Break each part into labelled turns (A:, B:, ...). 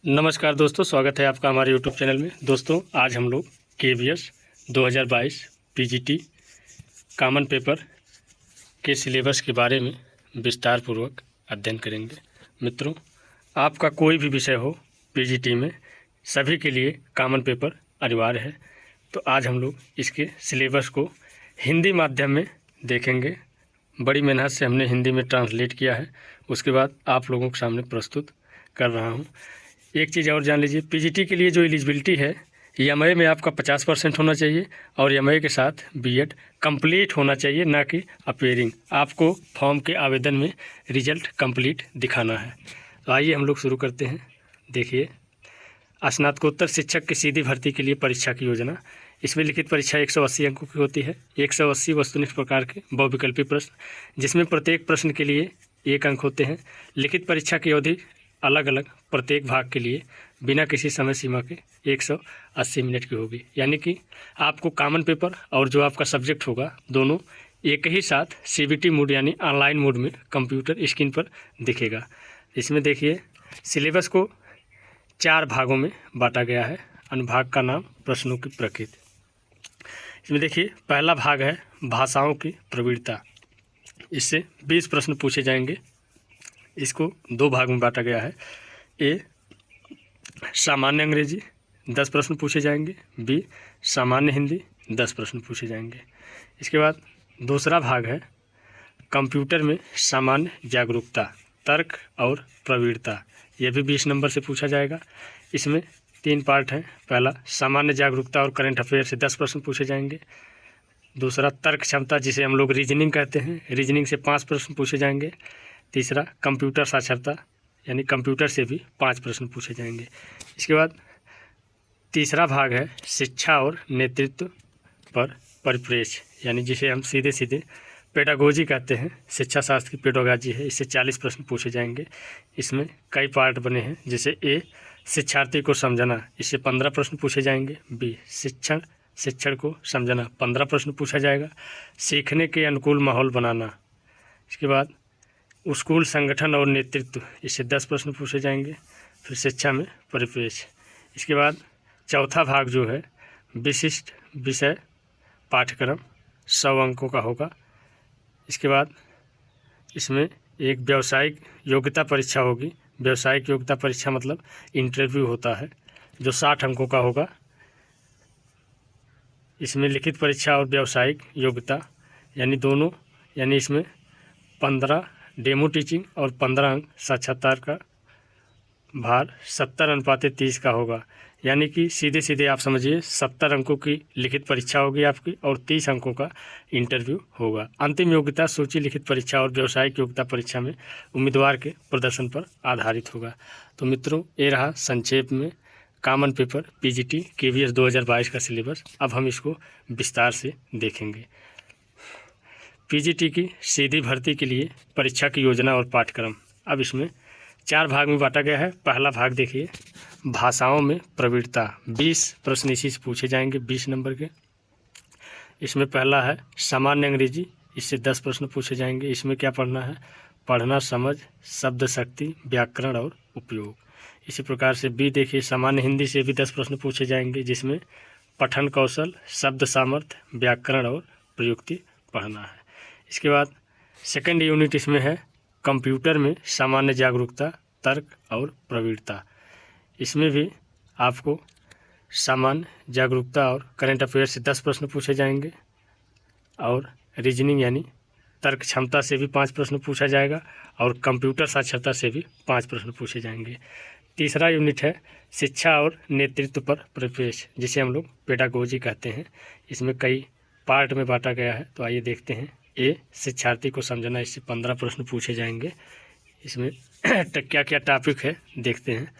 A: नमस्कार दोस्तों, स्वागत है आपका हमारे यूट्यूब चैनल में। दोस्तों, आज हम लोग KVS 2022 PGT कॉमन पेपर के सिलेबस के बारे में विस्तार पूर्वक अध्ययन करेंगे। मित्रों, आपका कोई भी विषय हो PGT में, सभी के लिए कॉमन पेपर अनिवार्य है। तो आज हम लोग इसके सिलेबस को हिंदी माध्यम में देखेंगे। बड़ी मेहनत से हमने हिंदी में ट्रांसलेट किया है, उसके बाद आप लोगों के सामने प्रस्तुत कर रहा हूँ। एक चीज़ और जान लीजिए, PGT के लिए जो एलिजिबिलिटी है, MA में आपका 50% होना चाहिए और MA के साथ B.Ed कंप्लीट होना चाहिए, ना कि अपेयरिंग। आपको फॉर्म के आवेदन में रिजल्ट कंप्लीट दिखाना है। तो आइए हम लोग शुरू करते हैं। देखिए, स्नातकोत्तर शिक्षक की सीधी भर्ती के लिए परीक्षा की योजना। इसमें लिखित परीक्षा 180 अंकों की होती है। 180 वस्तुनिष्ठ प्रकार के बहुविकल्पी प्रश्न, जिसमें प्रत्येक प्रश्न के लिए 1 अंक होते हैं। लिखित परीक्षा की अवधि अलग अलग प्रत्येक भाग के लिए बिना किसी समय सीमा के 180 मिनट की होगी। यानी कि आपको कॉमन पेपर और जो आपका सब्जेक्ट होगा, दोनों एक ही साथ CBT मोड यानी ऑनलाइन मोड में कंप्यूटर स्क्रीन पर दिखेगा। इसमें देखिए, सिलेबस को 4 भागों में बांटा गया है। अनुभाग का नाम प्रश्नों की प्रकृति। इसमें देखिए, पहला भाग है भाषाओं की प्रवीणता। इससे 20 प्रश्न पूछे जाएंगे। इसको 2 भाग में बांटा गया है। ए, सामान्य अंग्रेजी 10 प्रश्न पूछे जाएंगे। बी, सामान्य हिंदी 10 प्रश्न पूछे जाएंगे। इसके बाद दूसरा भाग है कंप्यूटर में सामान्य जागरूकता, तर्क और प्रवीणता। यह भी 20 नंबर से पूछा जाएगा। इसमें 3 पार्ट हैं। पहला, सामान्य जागरूकता और करंट अफेयर से 10 प्रश्न पूछे जाएंगे। दूसरा, तर्क क्षमता, जिसे हम लोग रीजनिंग कहते हैं, रीजनिंग से 5 प्रश्न पूछे जाएंगे। तीसरा, कंप्यूटर साक्षरता यानी कंप्यूटर से भी 5 प्रश्न पूछे जाएंगे। इसके बाद तीसरा भाग है शिक्षा और नेतृत्व पर परिप्रेक्ष्य, यानी जिसे हम सीधे सीधे पेडागोजी कहते हैं। शिक्षा शास्त्र की पेडागोजी है। इससे 40 प्रश्न पूछे जाएंगे। इसमें कई पार्ट बने हैं, जैसे ए, शिक्षार्थी को समझना, इससे 15 प्रश्न पूछे जाएंगे। बी, शिक्षण को समझना, 15 प्रश्न पूछा जाएगा। सीखने के अनुकूल माहौल बनाना। इसके बाद स्कूल संगठन और नेतृत्व, इससे 10 प्रश्न पूछे जाएंगे। फिर शिक्षा में परिप्रेक्ष्य। इसके बाद चौथा भाग जो है विशिष्ट विषय पाठ्यक्रम, 100 अंकों का होगा। इसके बाद इसमें एक व्यावसायिक योग्यता परीक्षा होगी। व्यावसायिक योग्यता परीक्षा मतलब इंटरव्यू होता है, जो 60 अंकों का होगा। इसमें लिखित परीक्षा और व्यावसायिक योग्यता यानी दोनों, यानी इसमें 15 डेमो टीचिंग और 15 अंक साक्षात्कार का भार 70:30 का होगा। यानी कि सीधे सीधे आप समझिए 70 अंकों की लिखित परीक्षा होगी आपकी और 30 अंकों का इंटरव्यू होगा। अंतिम योग्यता सूची लिखित परीक्षा और व्यावसायिक योग्यता परीक्षा में उम्मीदवार के प्रदर्शन पर आधारित होगा। तो मित्रों, ये रहा संक्षेप में कॉमन पेपर PGT KVS 2022 का सिलेबस। अब हम इसको विस्तार से देखेंगे। PGT की सीधी भर्ती के लिए परीक्षा की योजना और पाठ्यक्रम। अब इसमें 4 भाग में बांटा गया है। पहला भाग देखिए, भाषाओं में प्रवीणता। 20 प्रश्न इसी से पूछे जाएंगे, 20 नंबर के। इसमें पहला है सामान्य अंग्रेजी, इससे 10 प्रश्न पूछे जाएंगे। इसमें क्या पढ़ना है? पढ़ना, समझ, शब्द शक्ति, व्याकरण और उपयोग। इसी प्रकार से बी देखिए, सामान्य हिंदी से भी 10 प्रश्न पूछे जाएंगे, जिसमें पठन कौशल, शब्द सामर्थ्य, व्याकरण और प्रयुक्ति पढ़ना है। इसके बाद सेकंड यूनिट इसमें है कंप्यूटर में सामान्य जागरूकता, तर्क और प्रवीणता। इसमें भी आपको सामान्य जागरूकता और करंट अफेयर से 10 प्रश्न पूछे जाएंगे और रीजनिंग यानी तर्क क्षमता से भी 5 प्रश्न पूछा जाएगा और कंप्यूटर साक्षरता से भी 5 प्रश्न पूछे जाएंगे। तीसरा यूनिट है शिक्षा और नेतृत्व पर परिप्रेक्ष्य, जिसे हम लोग पेडागोजी कहते हैं। इसमें कई पार्ट में बांटा गया है। तो आइए देखते हैं। ए, शिक्षार्थी को समझना, इससे 15 प्रश्न पूछे जाएंगे। इसमें क्या क्या टॉपिक है देखते हैं।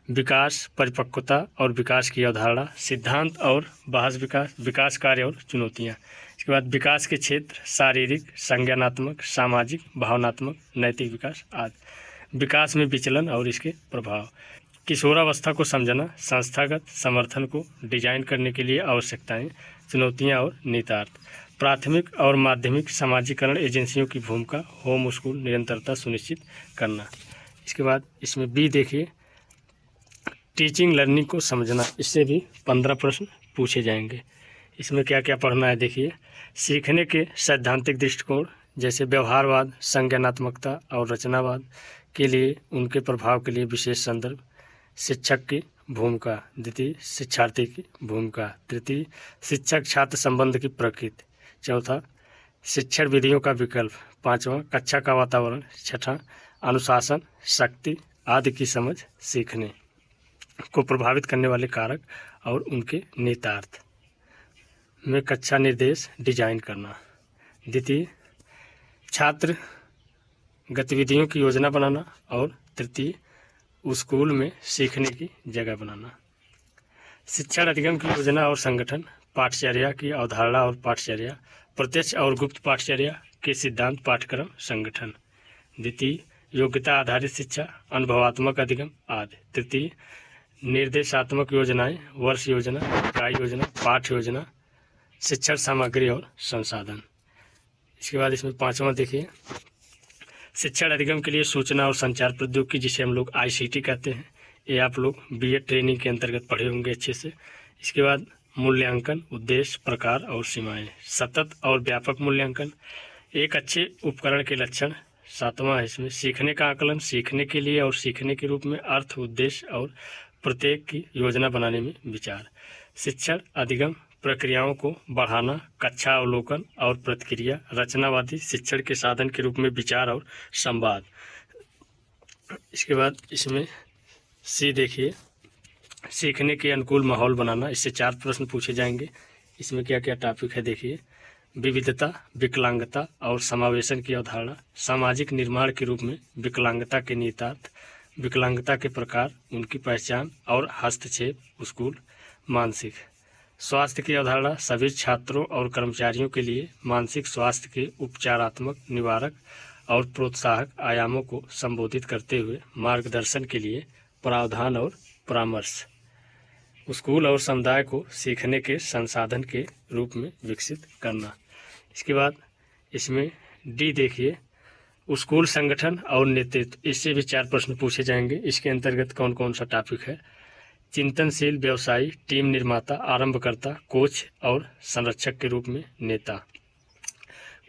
A: विकास, परिपक्वता और विकास की अवधारणा, सिद्धांत और बहस विकास, विकास कार्य और चुनौतियाँ। इसके बाद विकास के क्षेत्र, शारीरिक, संज्ञानात्मक, सामाजिक, भावनात्मक, नैतिक विकास आदि। विकास में विचलन और इसके प्रभाव। किशोरावस्था को समझना, संस्थागत समर्थन को डिजाइन करने के लिए आवश्यकताएं, चुनौतियां और निहितार्थ। प्राथमिक और माध्यमिक समाजीकरण एजेंसियों की भूमिका, होम स्कूल निरंतरता सुनिश्चित करना। इसके बाद इसमें बी देखिए, टीचिंग लर्निंग को समझना, इससे भी 15 प्रश्न पूछे जाएंगे। इसमें क्या क्या पढ़ना है देखिए। सीखने के सैद्धांतिक दृष्टिकोण जैसे व्यवहारवाद, संज्ञानात्मकता और रचनावाद के लिए उनके प्रभाव के लिए विशेष संदर्भ, शिक्षक की भूमिका, द्वितीय शिक्षार्थी की भूमिका, तृतीय शिक्षक छात्र संबंध की प्रकृति, चौथा शिक्षण विधियों का विकल्प, पांचवा कक्षा का वातावरण, छठा अनुशासन, शक्ति आदि की समझ, सीखने को प्रभावित करने वाले कारक और उनके निहितार्थ में कक्षा निर्देश डिजाइन करना, द्वितीय छात्र गतिविधियों की योजना बनाना और तृतीय स्कूल में सीखने की जगह बनाना। शिक्षण अधिगम की योजना और संगठन, पाठचर्या की अवधारणा और पाठचर्या, प्रत्यक्ष और गुप्त पाठचर्या के सिद्धांत, पाठ्यक्रम, संगठन, द्वितीय योग्यता आधारित शिक्षा, अनुभवात्मक अधिगम आदि, तृतीय निर्देशात्मक योजनाएं, वर्ष योजना, इकाई योजना, पाठ योजना, शिक्षण सामग्री और संसाधन। इसके बाद इसमें पांचवा देखिए, शिक्षण अधिगम के लिए सूचना और संचार प्रौद्योगिकी, जिसे हम लोग ICT कहते हैं, ये आप लोग BEd ट्रेनिंग के अंतर्गत पढ़े होंगे अच्छे से। इसके बाद मूल्यांकन, उद्देश्य, प्रकार और सीमाएं, सतत और व्यापक मूल्यांकन, एक अच्छे उपकरण के लक्षण, सातवां है इसमें सीखने का आकलन, सीखने के लिए और सीखने के रूप में अर्थ, उद्देश्य और प्रत्येक की योजना बनाने में विचार, शिक्षण अधिगम प्रक्रियाओं को बढ़ाना, कक्षा अवलोकन और प्रतिक्रिया, रचनावादी शिक्षण के साधन के रूप में विचार और संवाद। इसके बाद इसमें C देखिए, सीखने के अनुकूल माहौल बनाना, इससे 4 प्रश्न पूछे जाएंगे। इसमें क्या क्या टॉपिक है देखिए। विविधता, विकलांगता और समावेशन की अवधारणा, सामाजिक निर्माण के रूप में विकलांगता के निहितार्थ, विकलांगता के प्रकार, उनकी पहचान और हस्तक्षेप, स्कूल, मानसिक स्वास्थ्य की अवधारणा, सभी छात्रों और कर्मचारियों के लिए मानसिक स्वास्थ्य के उपचारात्मक, निवारक और प्रोत्साहक आयामों को संबोधित करते हुए मार्गदर्शन के लिए प्रावधान और परामर्श, स्कूल और समुदाय को सीखने के संसाधन के रूप में विकसित करना। इसके बाद इसमें D देखिए, स्कूल संगठन और नेतृत्व, इससे भी 4 प्रश्न पूछे जाएंगे। इसके अंतर्गत कौन कौन सा टॉपिक है। चिंतनशील व्यवसायी, टीम निर्माता, आरंभकर्ता, कोच और संरक्षक के रूप में नेता,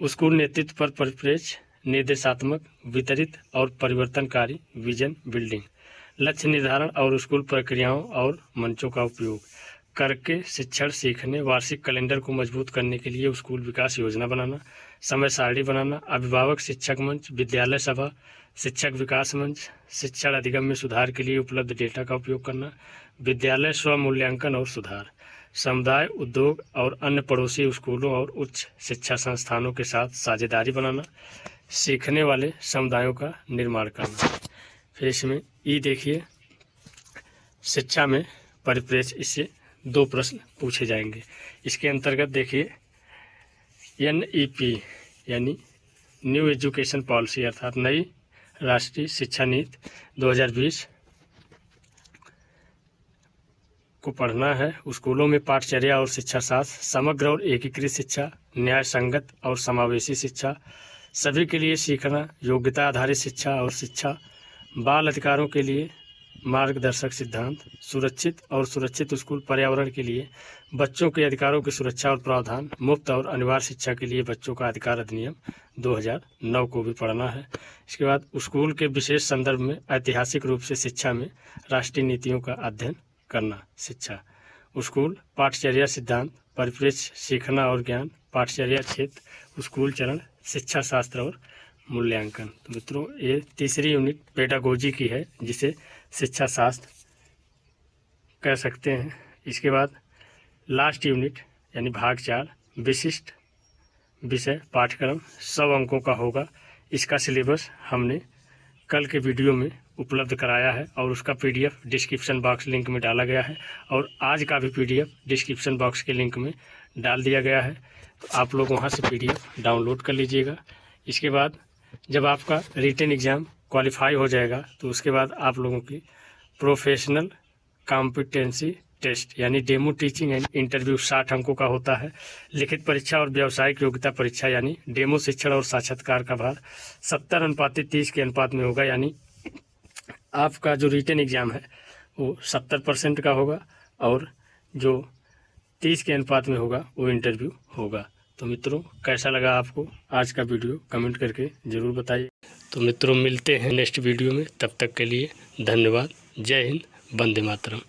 A: स्कूल नेतृत्व पर परिप्रेक्ष्य, निर्देशात्मक, वितरित और परिवर्तनकारी, विजन बिल्डिंग, लक्ष्य निर्धारण और स्कूल प्रक्रियाओं और मंचों का उपयोग करके शिक्षण सीखने, वार्षिक कैलेंडर को मजबूत करने के लिए स्कूल विकास योजना बनाना, समय सारणी बनाना, अभिभावक शिक्षक मंच, विद्यालय सभा, शिक्षक विकास मंच, शिक्षण अधिगम में सुधार के लिए उपलब्ध डेटा का उपयोग करना, विद्यालय स्व मूल्यांकन और सुधार, समुदाय, उद्योग और अन्य पड़ोसी स्कूलों और उच्च शिक्षा संस्थानों के साथ साझेदारी बनाना, सीखने वाले समुदायों का निर्माण करना। फिर इसमें ई देखिए, शिक्षा में परिप्रेक्ष्य, इससे 2 प्रश्न पूछे जाएंगे। इसके अंतर्गत देखिए NEP यानी न्यू एजुकेशन पॉलिसी अर्थात नई राष्ट्रीय शिक्षा नीति 2020 को पढ़ना है। स्कूलों में पाठचर्या और शिक्षा शास्त्र, समग्र और एकीकृत शिक्षा, न्याय संगत और समावेशी शिक्षा, सभी के लिए सीखना, योग्यता आधारित शिक्षा और शिक्षा, बाल अधिकारों के लिए मार्गदर्शक सिद्धांत, सुरक्षित और सुरक्षित स्कूल पर्यावरण के लिए बच्चों के अधिकारों की सुरक्षा और प्रावधान, मुफ्त और अनिवार्य शिक्षा के लिए बच्चों का अधिकार अधिनियम 2009 को भी पढ़ना है। इसके बाद स्कूल के विशेष संदर्भ में ऐतिहासिक रूप से शिक्षा में राष्ट्रीय नीतियों का अध्ययन करना, शिक्षा, स्कूल पाठचर्या सिद्धांत, परिप्रेक्ष्य, सीखना और ज्ञान, पाठचर्या क्षेत्र, स्कूल चरण, शिक्षा शास्त्र और मूल्यांकन। तो मित्रों, ये तीसरी यूनिट पेडागोजी की है, जिसे शिक्षा शास्त्र कह सकते हैं। इसके बाद लास्ट यूनिट यानी भाग 4 विशिष्ट विषय पाठ्यक्रम 100 अंकों का होगा। इसका सिलेबस हमने कल के वीडियो में उपलब्ध कराया है और उसका PDF डिस्क्रिप्शन बॉक्स लिंक में डाला गया है और आज का भी PDF डिस्क्रिप्शन बॉक्स के लिंक में डाल दिया गया है। तो आप लोग वहां से PDF डाउनलोड कर लीजिएगा। इसके बाद जब आपका रिटन एग्ज़ाम क्वालिफाई हो जाएगा तो उसके बाद आप लोगों की प्रोफेशनल कॉम्पिटेंसी टेस्ट यानी डेमो टीचिंग एंड इंटरव्यू 60 अंकों का होता है। लिखित परीक्षा और व्यावसायिक योग्यता परीक्षा यानी डेमो शिक्षण और साक्षात्कार का भार 70:30 के अनुपात में होगा। यानी आपका जो रिटन एग्ज़ाम है वो 70% का होगा और जो 30 के अनुपात में होगा वो इंटरव्यू होगा। तो मित्रों, कैसा लगा आपको आज का वीडियो कमेंट करके ज़रूर बताइए। तो मित्रों, मिलते हैं नेक्स्ट वीडियो में, तब तक के लिए धन्यवाद। जय हिंद, वंदे मातरम।